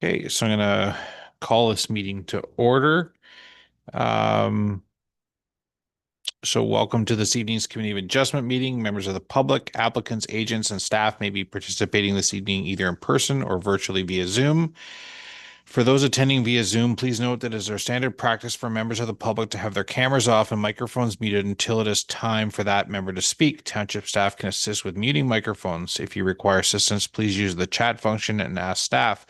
Okay, so I'm gonna call this meeting to order. Um, so welcome to this evening's Committee of Adjustment meeting. Members of the public, applicants, agents, and staff may be participating this evening either in person or virtually via Zoom. For those attending via Zoom, please note that it is our standard practice for members of the public to have their cameras off and microphones muted until it is time for that member to speak. Township staff can assist with muting microphones. If you require assistance, please use the chat function and ask staff.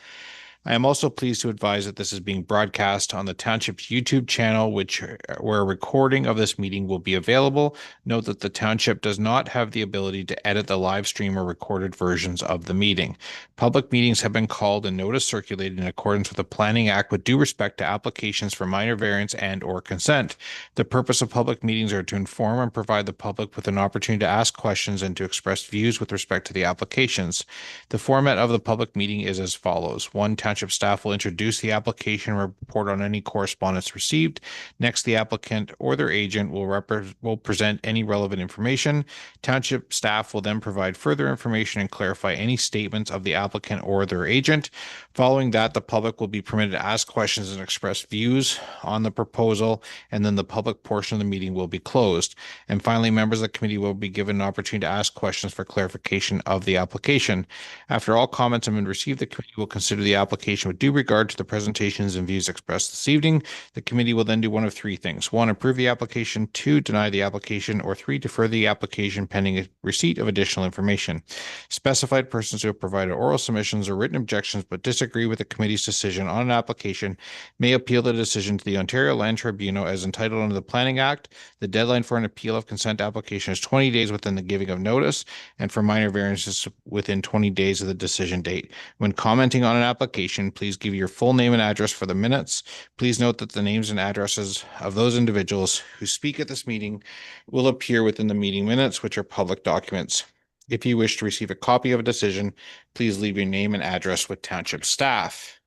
I am also pleased to advise that this is being broadcast on the Township's YouTube channel, where a recording of this meeting will be available. Note that the Township does not have the ability to edit the live stream or recorded versions of the meeting. Public meetings have been called and notice circulated in accordance with the Planning Act with due respect to applications for minor variance and/or consent. The purpose of public meetings are to inform and provide the public with an opportunity to ask questions and to express views with respect to the applications. The format of the public meeting is as follows. One, Township staff will introduce the application and report on any correspondence received. Next, the applicant or their agent will present any relevant information. Township staff will then provide further information and clarify any statements of the applicant or their agent. Following that, the public will be permitted to ask questions and express views on the proposal, and then the public portion of the meeting will be closed. And finally, members of the committee will be given an opportunity to ask questions for clarification of the application. After all comments have been received, the committee will consider the application with due regard to the presentations and views expressed this evening. The committee will then do one of three things. One, approve the application. Two, deny the application. Or three, defer the application pending receipt of additional information. Specified persons who have provided oral submissions or written objections but disagree with the committee's decision on an application may appeal the decision to the Ontario Land Tribunal as entitled under the Planning Act. The deadline for an appeal of consent application is 20 days within the giving of notice, and for minor variances within 20 days of the decision date. When commenting on an application, please give your full name and address for the minutes. Please note that the names and addresses of those individuals who speak at this meeting will appear within the meeting minutes, which are public documents. If you wish to receive a copy of a decision, please leave your name and address with Township staff.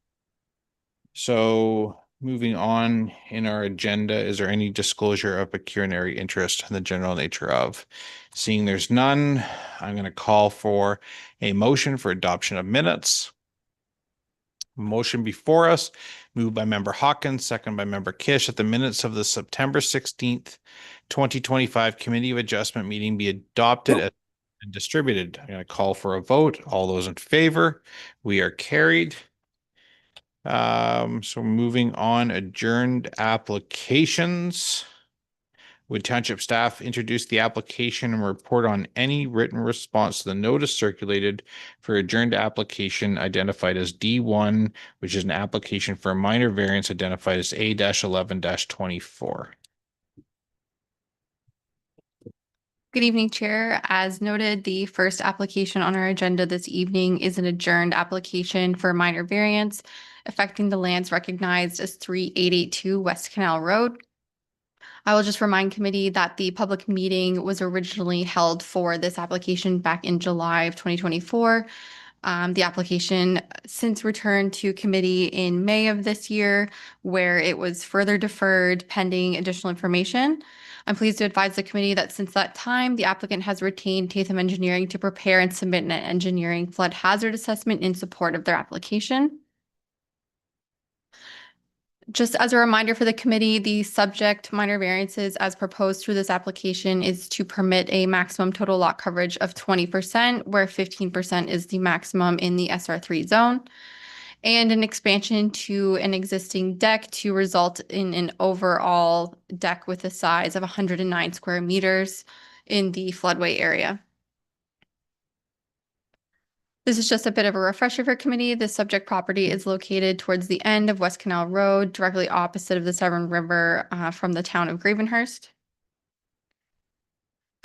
So moving on in our agenda, is there any disclosure of pecuniary interest in the general nature of? Seeing there's none, I'm going to call for a motion for adoption of minutes. Motion before us, moved by Member Hawkins, second by Member Kish, that the minutes of the September 16th, 2025 Committee of Adjustment meeting be adopted and distributed. I'm going to call for a vote. All those in favor, we are carried. So moving on, adjourned applications. Would Township staff introduce the application and report on any written response to the notice circulated for adjourned application identified as D1, which is an application for a minor variance identified as A-11-24? Good evening, Chair. As noted, the first application on our agenda this evening is an adjourned application for minor variance affecting the lands recognized as 3882 West Canal Road. I will just remind committee that the public meeting was originally held for this application back in July of 2024. The application since returned to committee in May of this year, where it was further deferred pending additional information. I'm pleased to advise the committee that since that time, the applicant has retained Tatham Engineering to prepare and submit an engineering flood hazard assessment in support of their application. Just as a reminder for the committee, the subject minor variances as proposed through this application is to permit a maximum total lot coverage of 20%, where 15% is the maximum in the SR3 zone, and an expansion to an existing deck to result in an overall deck with a size of 109 square meters in the floodway area. This is just a bit of a refresher for committee. The subject property is located towards the end of West Canal Road, directly opposite of the Severn River from the town of Gravenhurst.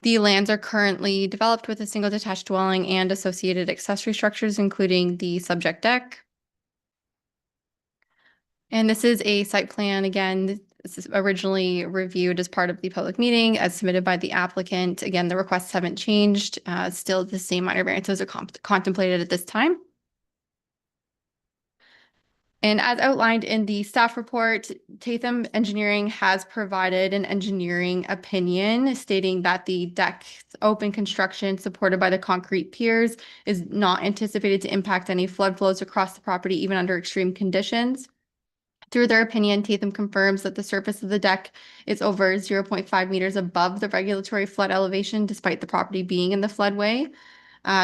The lands are currently developed with a single detached dwelling and associated accessory structures, including the subject deck. And this is a site plan. Again, this is originally reviewed as part of the public meeting as submitted by the applicant. Again, the requests haven't changed. Still the same minor variances are contemplated at this time. And as outlined in the staff report, Tatham Engineering has provided an engineering opinion stating that the deck's open construction supported by the concrete piers is not anticipated to impact any flood flows across the property, even under extreme conditions. Through their opinion, Tatham confirms that the surface of the deck is over 0.5 meters above the regulatory flood elevation, despite the property being in the floodway.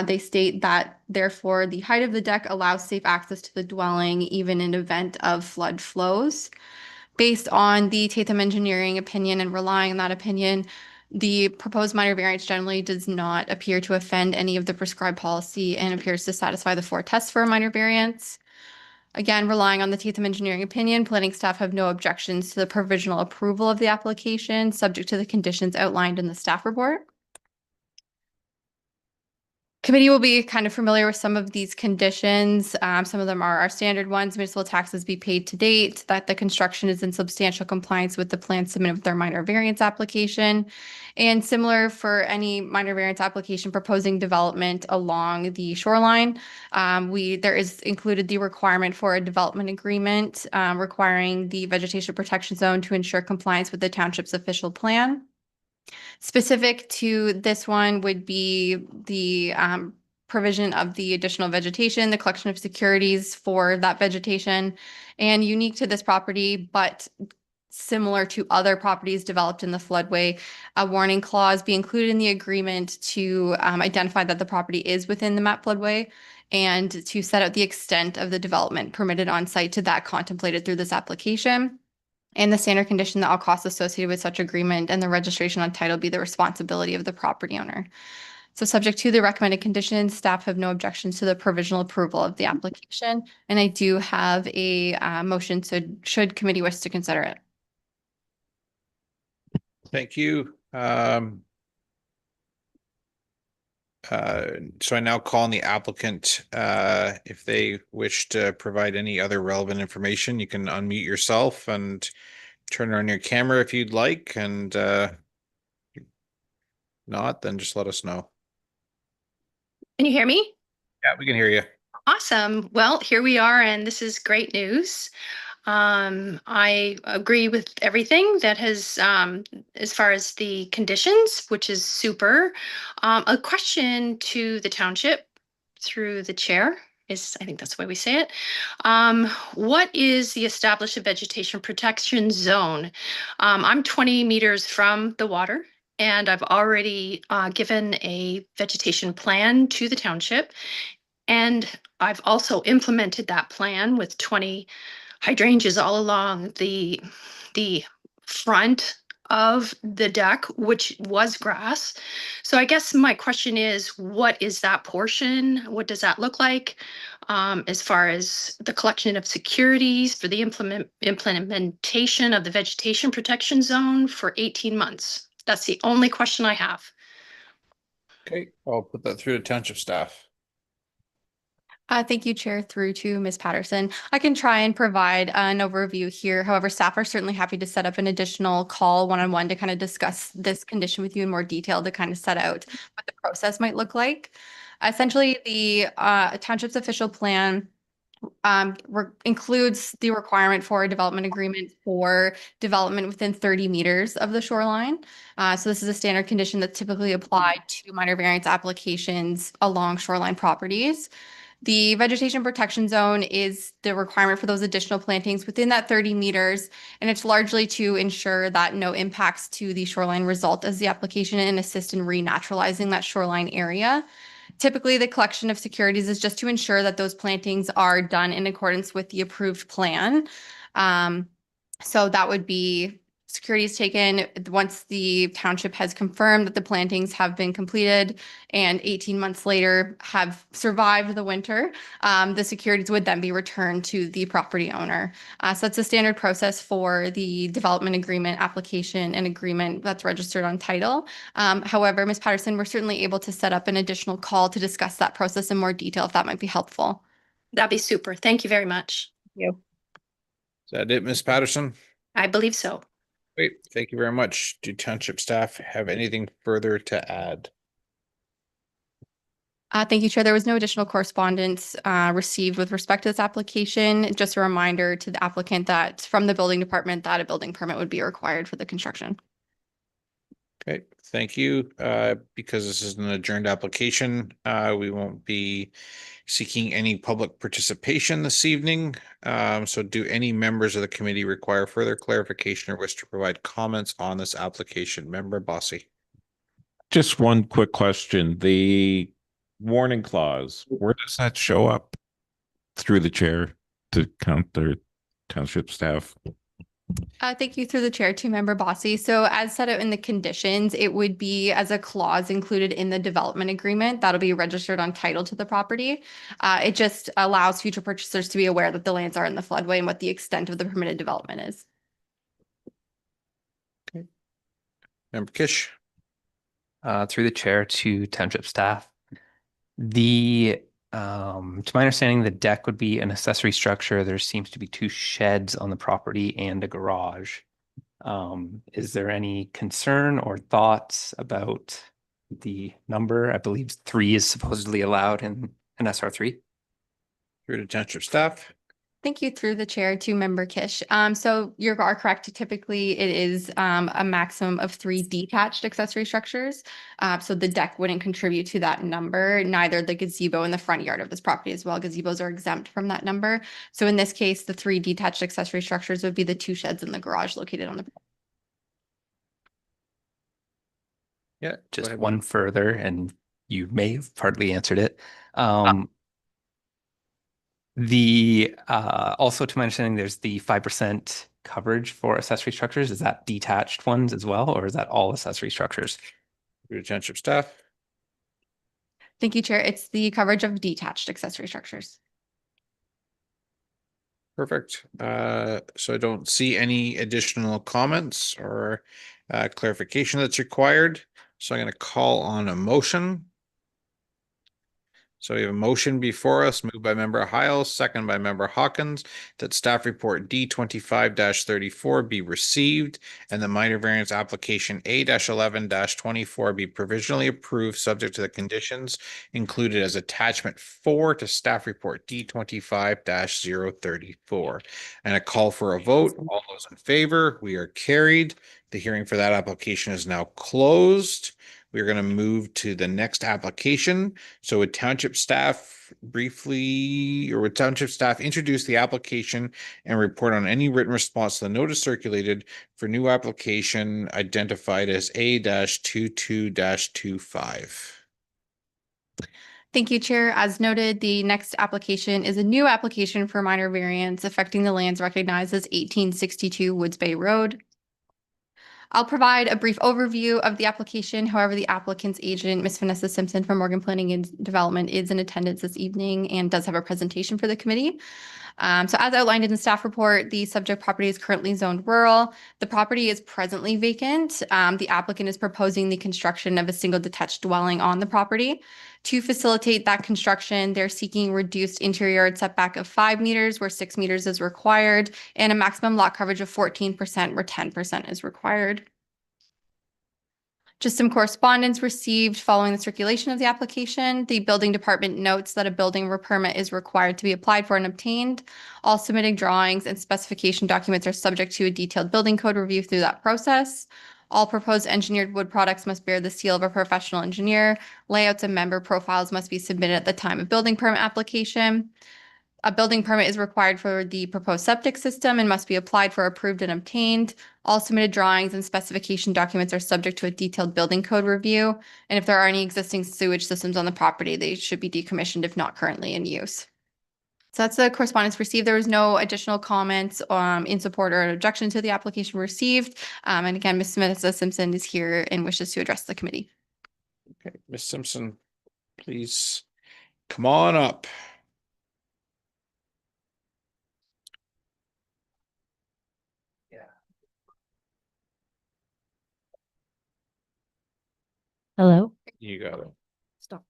They state that, therefore, the height of the deck allows safe access to the dwelling, even in event of flood flows. Based on the Tatham Engineering opinion and relying on that opinion, the proposed minor variance generally does not appear to offend any of the prescribed policy and appears to satisfy the four tests for a minor variance. Again, relying on the Tatham Engineering opinion, planning staff have no objections to the provisional approval of the application, subject to the conditions outlined in the staff report. Committee will be kind of familiar with some of these conditions. Some of them are our standard ones: municipal taxes be paid to date, that the construction is in substantial compliance with the plan submitted with their minor variance application, and similar for any minor variance application proposing development along the shoreline. There is included the requirement for a development agreement requiring the vegetation protection zone to ensure compliance with the township's official plan. Specific to this one would be the provision of the additional vegetation, the collection of securities for that vegetation, and unique to this property, but similar to other properties developed in the floodway, a warning clause be included in the agreement to identify that the property is within the MAP floodway and to set out the extent of the development permitted on site to that contemplated through this application. And the standard condition that all costs associated with such agreement and the registration on title be the responsibility of the property owner. So subject to the recommended conditions, staff have no objections to the provisional approval of the application. And I do have a motion, so should committee wish to consider it. Thank you. So I now call on the applicant. If they wish to provide any other relevant information, you can unmute yourself and turn on your camera if you'd like, and not, then just let us know. Can you hear me? Yeah, we can hear you. Awesome. Well, here we are, and this is great news. I agree with everything that has, as far as the conditions, which is super. A question to the township through the chair is, I think that's the way we say it. What is the established vegetation protection zone? I'm 20 meters from the water, and I've already given a vegetation plan to the township. And I've also implemented that plan with 20 hydrangeas all along the front of the deck, which was grass. So I guess my question is, what is that portion? What does that look like? As far as the collection of securities for the implementation of the vegetation protection zone for 18 months? That's the only question I have. Okay, I'll put that through to township staff. Thank you, Chair, through to Ms. Paterson. I can try and provide an overview here. However, staff are certainly happy to set up an additional call one-on-one to kind of discuss this condition with you in more detail to kind of set out what the process might look like. Essentially, the township's official plan includes the requirement for a development agreement for development within 30 meters of the shoreline. So this is a standard condition that's typically applied to minor variance applications along shoreline properties. The vegetation protection zone is the requirement for those additional plantings within that 30 meters, and it's largely to ensure that no impacts to the shoreline result as the application and assist in renaturalizing that shoreline area. Typically, the collection of securities is just to ensure that those plantings are done in accordance with the approved plan. So that would be securities taken once the township has confirmed that the plantings have been completed and 18 months later have survived the winter. The securities would then be returned to the property owner. So that's a standard process for the development agreement application and agreement that's registered on title. However, Ms. Patterson, we're certainly able to set up an additional call to discuss that process in more detail if that might be helpful. That'd be super. Thank you very much. Thank you. Is that it, Ms. Patterson? I believe so. Great, thank you very much. Do township staff have anything further to add? Thank you, Chair. There was no additional correspondence received with respect to this application. Just a reminder to the applicant that from the building department that a building permit would be required for the construction. Okay, thank you. Because this is an adjourned application, we won't be seeking any public participation this evening. So do any members of the committee require further clarification or wish to provide comments on this application? Member Bossy. Just one quick question. The warning clause, where does that show up? Through the chair to count their township staff? Thank you through the chair to Member Bossy. So as set out in the conditions, it would be as a clause included in the development agreement that'll be registered on title to the property. It just allows future purchasers to be aware that the lands are in the floodway and what the extent of the permitted development is. Okay. Member Kish. Through the chair to township staff. To my understanding, the deck would be an accessory structure. There seems to be 2 sheds on the property and a garage. Is there any concern or thoughts about the number? I believe 3 is supposedly allowed in an SR3. Through to township staff. Thank you through the chair to Member Kish. So you are correct. Typically, it is a maximum of 3 detached accessory structures. So the deck wouldn't contribute to that number, neither the gazebo in the front yard of this property as well. Gazebos are exempt from that number. So in this case, the 3 detached accessory structures would be the 2 sheds in the garage located on the. Yeah. Just one further, and you may have partly answered it. Also to my understanding, there's the 5% coverage for accessory structures. Is that detached ones as well, or is that all accessory structures? Through to township staff. Thank you, Chair. It's the coverage of detached accessory structures. Perfect. So I don't see any additional comments or clarification that's required. So I'm going to call on a motion. So we have a motion before us, moved by Member Hiles, second by Member Hawkins, that staff report D25-34 be received and the minor variance application A-11-24 be provisionally approved, subject to the conditions included as attachment 4 to staff report D25-034. And a call for a vote. All those in favor, we are carried. The hearing for that application is now closed. We're going to move to the next application. So would township staff introduce the application and report on any written response to the notice circulated for new application identified as A-22-25. Thank you, Chair. As noted, the next application is a new application for minor variance affecting the lands recognized as 1862 Woods Bay Road. I'll provide a brief overview of the application. However, the applicant's agent, Ms. Vanessa Simpson from Morgan Planning and Development, is in attendance this evening and does have a presentation for the committee. So as outlined in the staff report, the subject property is currently zoned rural. The property is presently vacant. The applicant is proposing the construction of a single detached dwelling on the property. To facilitate that construction, they're seeking reduced interior yard setback of 5 meters where 6 meters is required and a maximum lot coverage of 14% where 10% is required. Just some correspondence received following the circulation of the application. The building department notes that a building permit is required to be applied for and obtained. All submitted drawings and specification documents are subject to a detailed building code review through that process. All proposed engineered wood products must bear the seal of a professional engineer. Layouts and member profiles must be submitted at the time of building permit application. A building permit is required for the proposed septic system and must be applied for, approved, and obtained. All submitted drawings and specification documents are subject to a detailed building code review. And if there are any existing sewage systems on the property, they should be decommissioned if not currently in use. So that's the correspondence received. There was no additional comments in support or objection to the application received. And again, Ms. Vanessa Simpson is here and wishes to address the committee. Okay, Ms. Simpson, please come on up. Hello. You got it. Stop.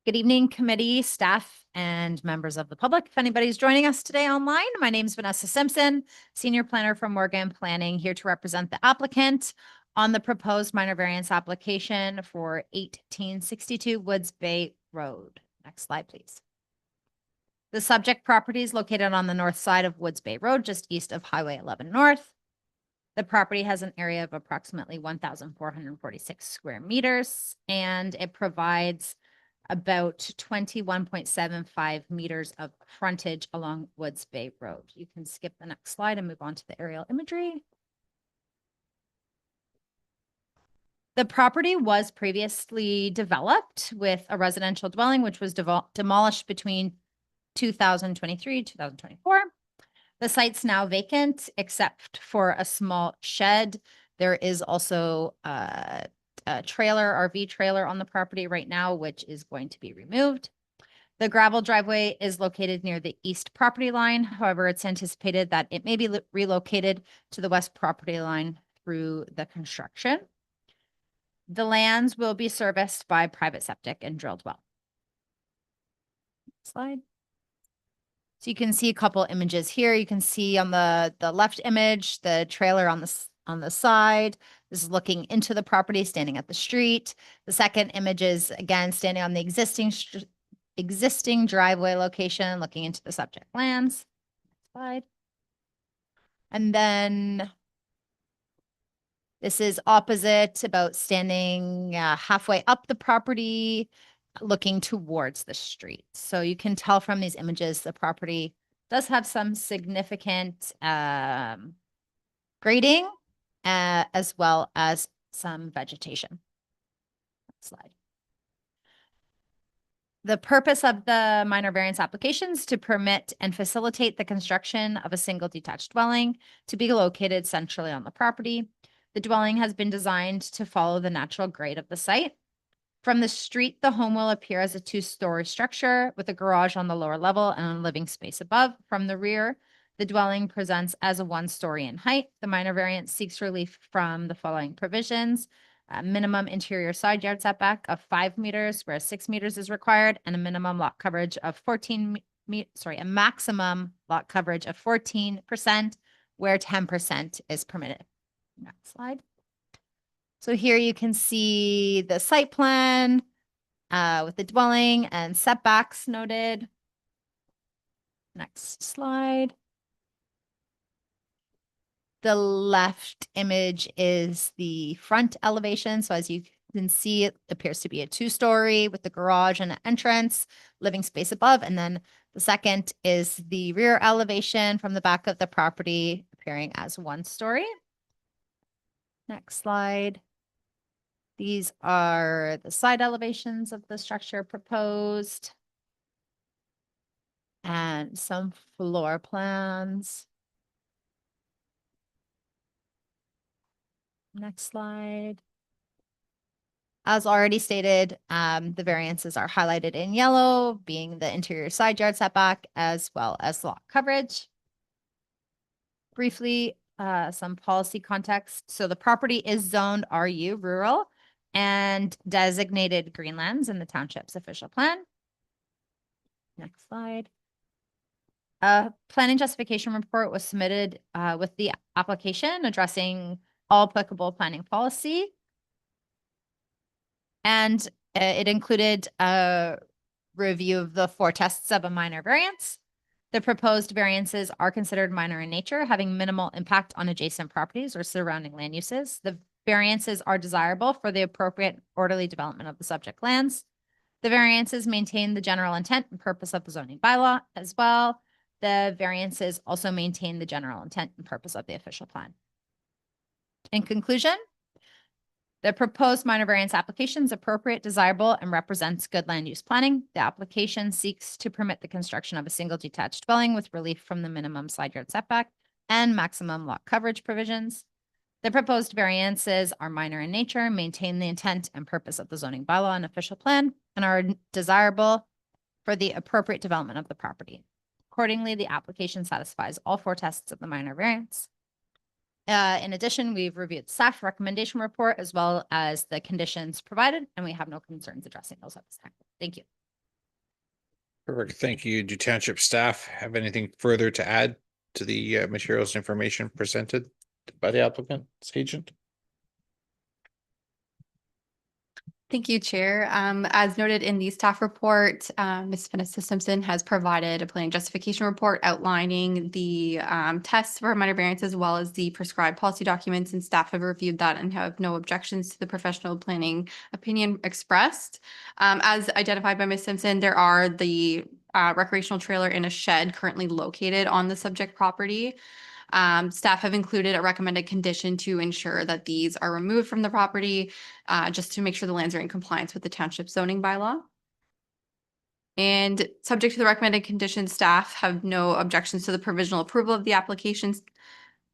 Good evening, committee, staff, and members of the public. If anybody's joining us today online, my name is Vanessa Simpson, Senior Planner from Morgan Planning, here to represent the applicant on the proposed minor variance application for 1862 Woods Bay Road. Next slide, please. The subject property is located on the north side of Woods Bay Road, just east of Highway 11 North. The property has an area of approximately 1,446 square meters, and it provides about 21.75 meters of frontage along Woods Bay Road. You can skip the next slide and move on to the aerial imagery. The property was previously developed with a residential dwelling, which was demolished between 2023 2024. The site's now vacant except for a small shed. There is also a trailer, RV trailer on the property right now, which is going to be removed. The gravel driveway is located near the east property line. However, it's anticipated that it may be relocated to the west property line through the construction. The lands will be serviced by private septic and drilled well. Next slide. So you can see a couple images here. You can see on the left image, the trailer on the side. This is looking into the property, standing at the street. The second image is again standing on the existing driveway location, looking into the subject lands. Next slide. And then this is opposite, about standing halfway up the property, looking towards the street. So you can tell from these images, the property does have some significant grading as well as some vegetation. Next slide. The purpose of the minor variance applications to permit and facilitate the construction of a single detached dwelling to be located centrally on the property. The dwelling has been designed to follow the natural grade of the site. From the street, the home will appear as a two-story structure with a garage on the lower level and a living space above. From the rear, the dwelling presents as a one-story in height. The minor variance seeks relief from the following provisions: a minimum interior side yard setback of 5 meters, where 6 meters is required, and a minimum lot coverage of a maximum lot coverage of 14%, where 10% is permitted. Next slide. So here you can see the site plan with the dwelling and setbacks noted. Next slide. The left image is the front elevation. So as you can see, it appears to be a two-story with the garage and an entrance, living space above. And then the second is the rear elevation from the back of the property, appearing as one story. Next slide. These are the side elevations of the structure proposed and some floor plans. Next slide. As already stated, the variances are highlighted in yellow, being the interior side yard setback as well as lot coverage. Briefly, some policy context. So the property is zoned RU rural and designated greenlands in the township's official plan. Next slide. A planning justification report was submitted with the application addressing all applicable planning policy. And it included a review of the 4 tests of a minor variance. The proposed variances are considered minor in nature, having minimal impact on adjacent properties or surrounding land uses. The variances are desirable for the appropriate orderly development of the subject lands. The variances maintain the general intent and purpose of the zoning bylaw as well. The variances also maintain the general intent and purpose of the official plan. In conclusion, the proposed minor variance application is appropriate, desirable, and represents good land use planning. The application seeks to permit the construction of a single detached dwelling with relief from the minimum side yard setback and maximum lot coverage provisions. The proposed variances are minor in nature, maintain the intent and purpose of the zoning bylaw and official plan, and are desirable for the appropriate development of the property. Accordingly, the application satisfies all 4 tests of the minor variance. In addition, we've reviewed staff recommendation report as well as the conditions provided, and we have no concerns addressing those at this time. Thank you. Perfect. Thank you. Do township staff have anything further to add to the materials information presented by the applicant's agent? Thank you, Chair. As noted in the staff report, Ms. Vanessa Simpson has provided a planning justification report outlining the tests for minor variance as well as the prescribed policy documents, and staff have reviewed that and have no objections to the professional planning opinion expressed. As identified by Ms. Simpson, there are the recreational trailer in a shed currently located on the subject property. Staff have included a recommended condition to ensure that these are removed from the property, just to make sure the lands are in compliance with the township zoning bylaw. And subject to the recommended conditions, staff have no objections to the provisional approval of the applications.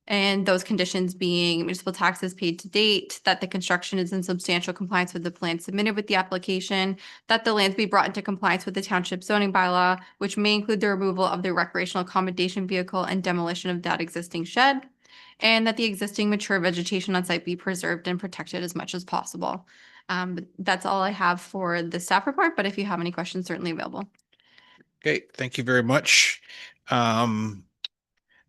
And those conditions being municipal taxes paid to date, that the construction is in substantial compliance with the plan submitted with the application, that the lands be brought into compliance with the township zoning bylaw, which may include the removal of the recreational accommodation vehicle and demolition of that existing shed, and that the existing mature vegetation on site be preserved and protected as much as possible. That's all I have for the staff report, but if you have any questions, certainly available. Okay, thank you very much.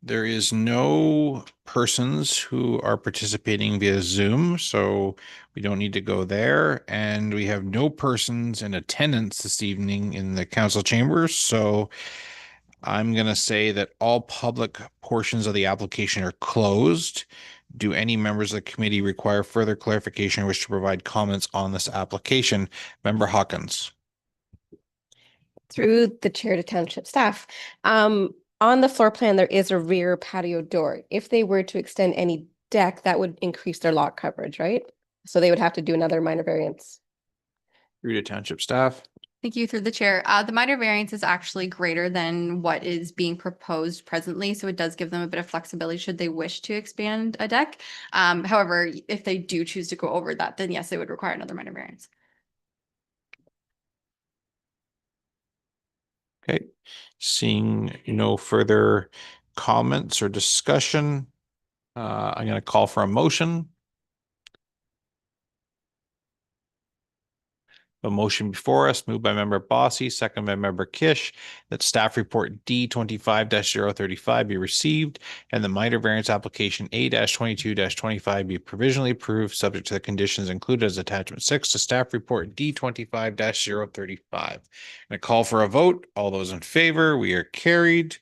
There is no persons who are participating via Zoom, so we don't need to go there. And we have no persons in attendance this evening in the council chambers. So I'm going to say that all public portions of the application are closed. Do any members of the committee require further clarification or wish to provide comments on this application? Member Hawkins. Through the chair to township staff. On the floor plan, there is a rear patio door. If they were to extend any deck, that would increase their lot coverage, right? So they would have to do another minor variance. Through to township staff. Thank you, through the chair. The minor variance is actually greater than what is being proposed presently, so it does give them a bit of flexibility should they wish to expand a deck. However, if they do choose to go over that, then yes, they would require another minor variance. Okay, seeing no further comments or discussion, I'm going to call for a motion. A motion before us, moved by member Bossy, second by member Kish, that staff report D25-035 be received and the minor variance application A-22-25 be provisionally approved, subject to the conditions included as attachment 6 to staff report D25-035. I'm going to call for a vote. All those in favor, we are carried.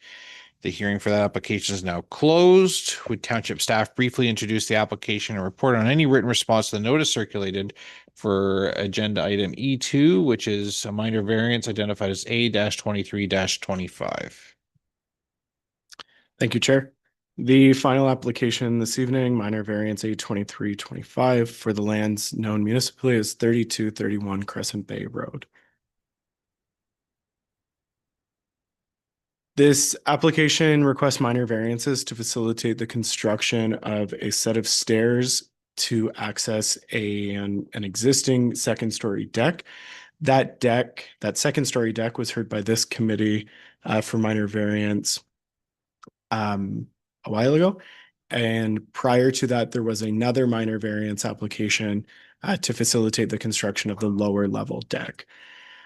The hearing for that application is now closed. Would township staff briefly introduce the application and report on any written response to the notice circulated for agenda item E2, which is a minor variance identified as A-23-25. Thank you, Chair. The final application this evening, minor variance A-23-25 for the lands known municipally as 3231 Crescent Bay Road. This application requests minor variances to facilitate the construction of a set of stairs to access an existing second-story deck. That second story deck was heard by this committee for minor variance a while ago. And prior to that, there was another minor variance application to facilitate the construction of the lower level deck.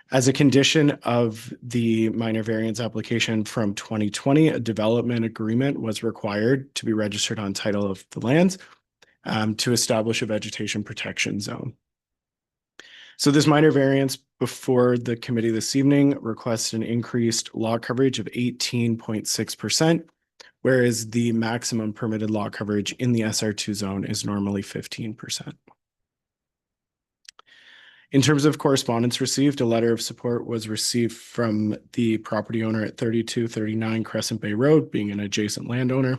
As a condition of the minor variance application from 2020, a development agreement was required to be registered on title of the lands to establish a vegetation protection zone. So this minor variance before the committee this evening requests an increased lot coverage of 18.6%, whereas the maximum permitted lot coverage in the SR2 zone is normally 15%. In terms of correspondence received, a letter of support was received from the property owner at 3239 Crescent Bay Road, being an adjacent landowner.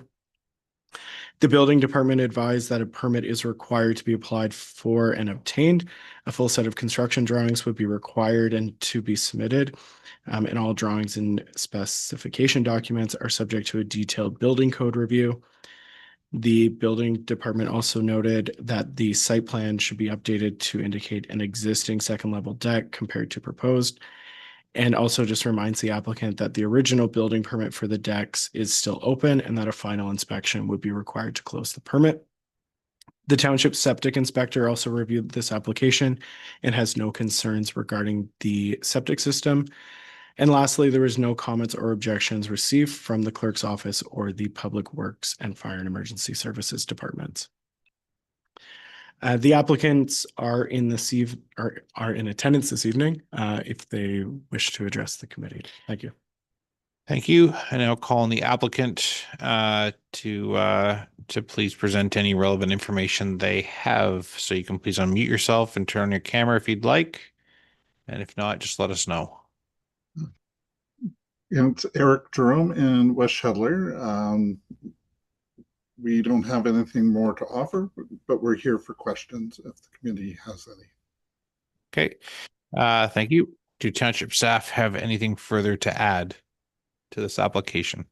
The building department advised that a permit is required to be applied for and obtained. A full set of construction drawings would be required and to be submitted. And all drawings and specification documents are subject to a detailed building code review. The building department also noted that the site plan should be updated to indicate an existing second level deck compared to proposed. And also just reminds the applicant that the original building permit for the decks is still open and that a final inspection would be required to close the permit. The township septic inspector also reviewed this application and has no concerns regarding the septic system. And lastly, there was no comments or objections received from the clerk's office or the Public Works and Fire and Emergency Services departments. The applicants are in are in attendance this evening, if they wish to address the committee. Thank you. Thank you. I now call on the applicant to please present any relevant information they have. So you can please unmute yourself and turn on your camera if you'd like. And if not, just let us know. Yeah, it's Eric Jerome and Wes Shudler. We don't have anything more to offer, but we're here for questions if the committee has any. Okay. Thank you. Do township staff have anything further to add to this application?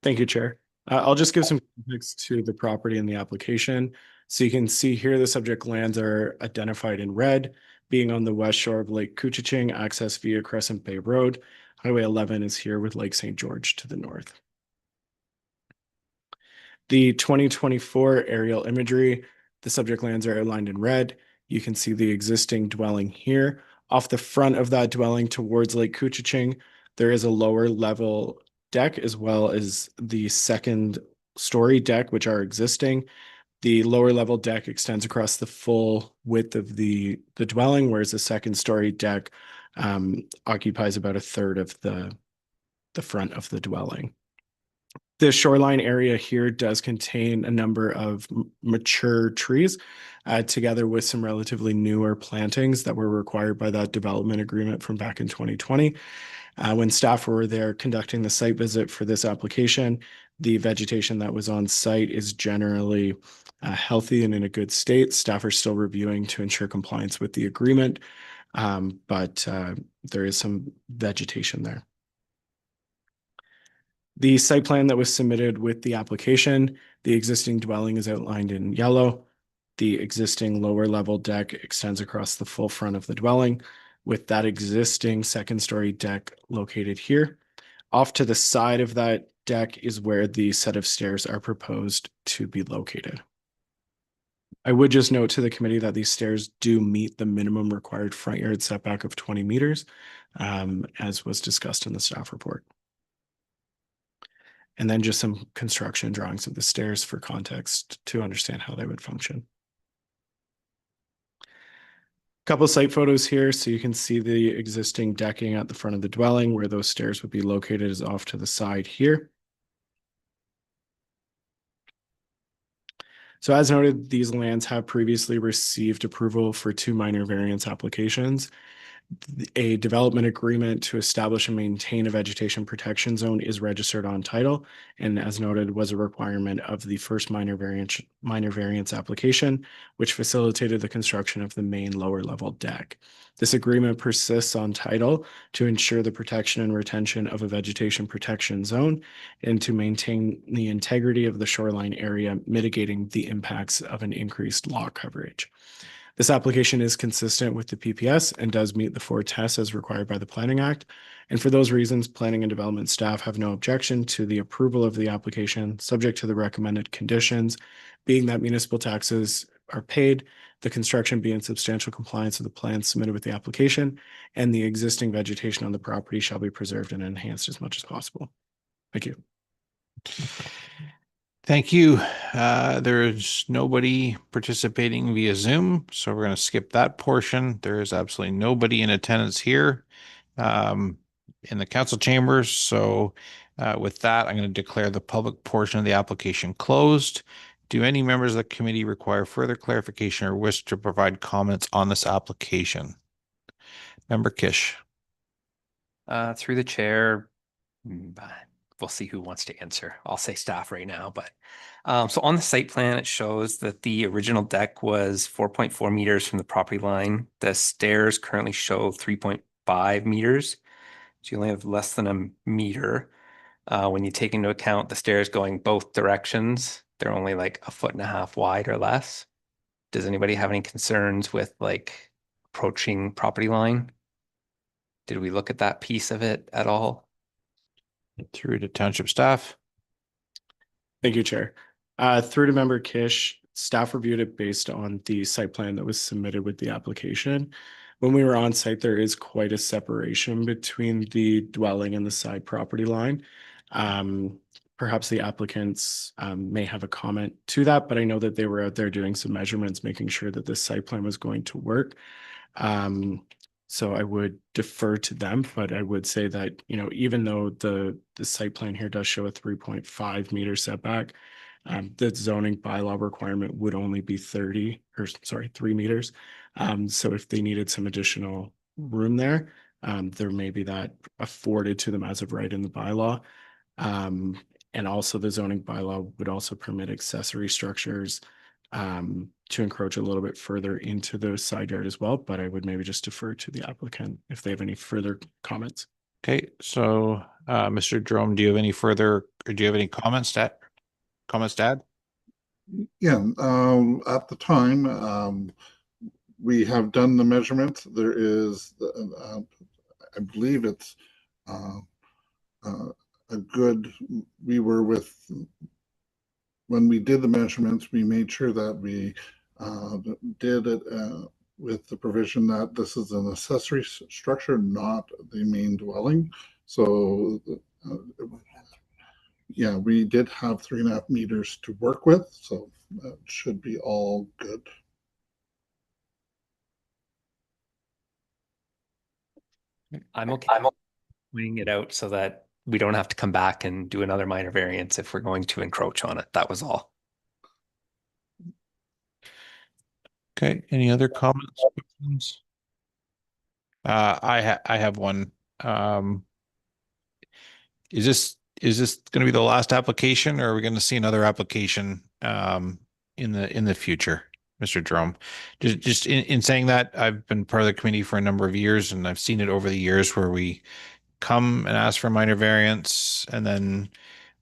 Thank you, Chair. I'll just give some context to the property and the application. So you can see here the subject lands are identified in red, being on the west shore of Lake Couchiching, access via Crescent Bay Road. Highway 11 is here with Lake St. George to the north. The 2024 aerial imagery, the subject lands are outlined in red. You can see the existing dwelling here. Off the front of that dwelling towards Lake Couchiching, there is a lower level deck as well as the second story deck, which are existing. The lower level deck extends across the full width of the dwelling, whereas the second story deck occupies about a third of the front of the dwelling. The shoreline area here does contain a number of mature trees, together with some relatively newer plantings that were required by that development agreement from back in 2020. When staff were there conducting the site visit for this application, the vegetation that was on site is generally healthy and in a good state. Staff are still reviewing to ensure compliance with the agreement, but there is some vegetation there. The site plan that was submitted with the application, the existing dwelling is outlined in yellow. The existing lower level deck extends across the full front of the dwelling, with that existing second story deck located here. Off to the side of that deck is where the set of stairs are proposed to be located. I would just note to the committee that these stairs do meet the minimum required front yard setback of 20 meters, as was discussed in the staff report. And then just some construction drawings of the stairs for context to understand how they would function. Couple site photos here, so you can see the existing decking at the front of the dwelling where those stairs would be located is off to the side here. So as noted, these lands have previously received approval for 2 minor variance applications. A development agreement to establish and maintain a vegetation protection zone is registered on title, and as noted, was a requirement of the first minor variance application, which facilitated the construction of the main lower level deck. This agreement persists on title to ensure the protection and retention of a vegetation protection zone and to maintain the integrity of the shoreline area, mitigating the impacts of an increased lot coverage. This application is consistent with the PPS and does meet the 4 tests as required by the Planning Act. And for those reasons, planning and development staff have no objection to the approval of the application, subject to the recommended conditions, being that municipal taxes are paid, the construction be in substantial compliance with the plans submitted with the application, and the existing vegetation on the property shall be preserved and enhanced as much as possible. Thank you. Thank you. There's nobody participating via Zoom, so we're going to skip that portion. There is absolutely nobody in attendance here in the council chambers. So with that, I'm going to declare the public portion of the application closed. Do any members of the committee require further clarification or wish to provide comments on this application? Member Kish. Through the chair, we'll see who wants to answer. I'll say staff right now, but so on the site plan, it shows that the original deck was 4.4 meters from the property line. The stairs currently show 3.5 meters. So you only have less than a meter. When you take into account the stairs going both directions, they're only like 1.5 feet wide or less. Does anybody have any concerns with like approaching property line? Did we look at that piece of it at all? Through to township staff. Thank you, Chair. Through to member Kish, staff reviewed it based on the site plan that was submitted with the application. When we were on site, there is quite a separation between the dwelling and the side property line. perhaps the applicants may have a comment to that, but I know that they were out there doing some measurements, making sure that this site plan was going to work. So I would defer to them, but I would say that, even though the site plan here does show a 3.5 meter setback, the zoning bylaw requirement would only be 3 meters. So if they needed some additional room there, there may be that afforded to them as of right in the bylaw. And also the zoning bylaw would also permit accessory structures to encroach a little bit further into the side yard as well, but I would maybe just defer to the applicant if they have any further comments. Okay, so Mr. Jerome, do you have any comments to add? Yeah, at the time, we have done the measurement. There is, I believe it's when we did the measurements, we made sure that we did it with the provision that this is an accessory structure, not the main dwelling. So yeah, we did have 3.5 meters to work with, so that should be all good. I'm okay. Pointing it out so that we don't have to come back and do another minor variance if we're going to encroach on it. That was all. Okay, any other comments? Questions? I have one. Is this going to be the last application, or are we going to see another application in the future, Mr. Jerome? Just in saying that, I've been part of the committee for a number of years, and I've seen it over the years where we come and ask for minor variance, and then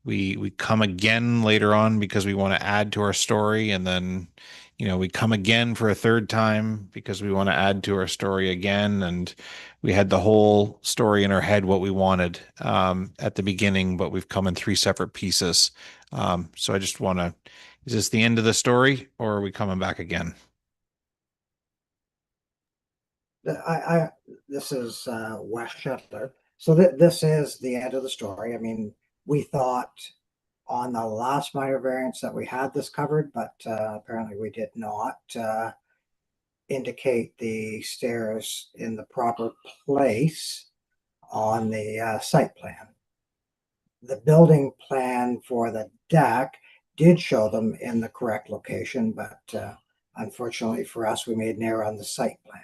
we come again later on because we want to add to our story, and then we come again for a third time because we want to add to our story again, and we had the whole story in our head what we wanted at the beginning, but we've come in 3 separate pieces. So I just want to, is this the end of the story, or are we coming back again? This is Wes Shetler. So this is the end of the story. I mean, we thought on the last minor variance that we had this covered, but apparently we did not indicate the stairs in the proper place on the site plan. The building plan for the deck did show them in the correct location, but unfortunately for us, we made an error on the site plan.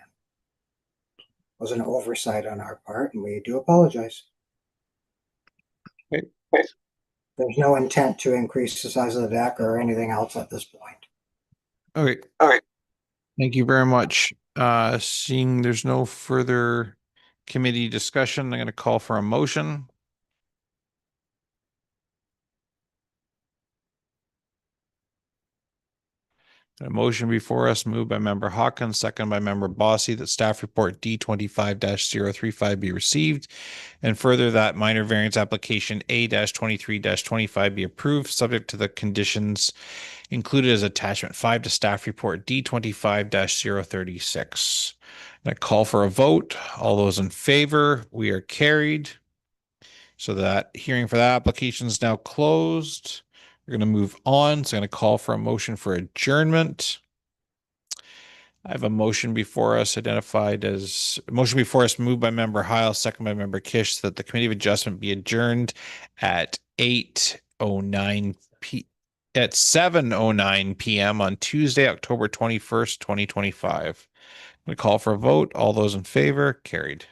It was an oversight on our part, and we do apologize. Okay. There's no intent to increase the size of the deck or anything else at this point. Okay. Thank you very much. Seeing there's no further committee discussion, I'm going to call for a motion. A motion before us, moved by member Hawkins, second by member Bossy, that staff report D25-035 be received, and further that minor variance application A-23-25 be approved, subject to the conditions included as attachment 5 to staff report D25-036. And I call for a vote. All those in favor, we are carried. So that hearing for that application is now closed. We're going to move on. So I'm going to call for a motion for adjournment. I have a motion before us moved by member Heil, second by member Kish, that the Committee of Adjustment be adjourned at 7:09 p.m. on Tuesday, October 21st, 2025. I'm going to call for a vote. All those in favor, carried.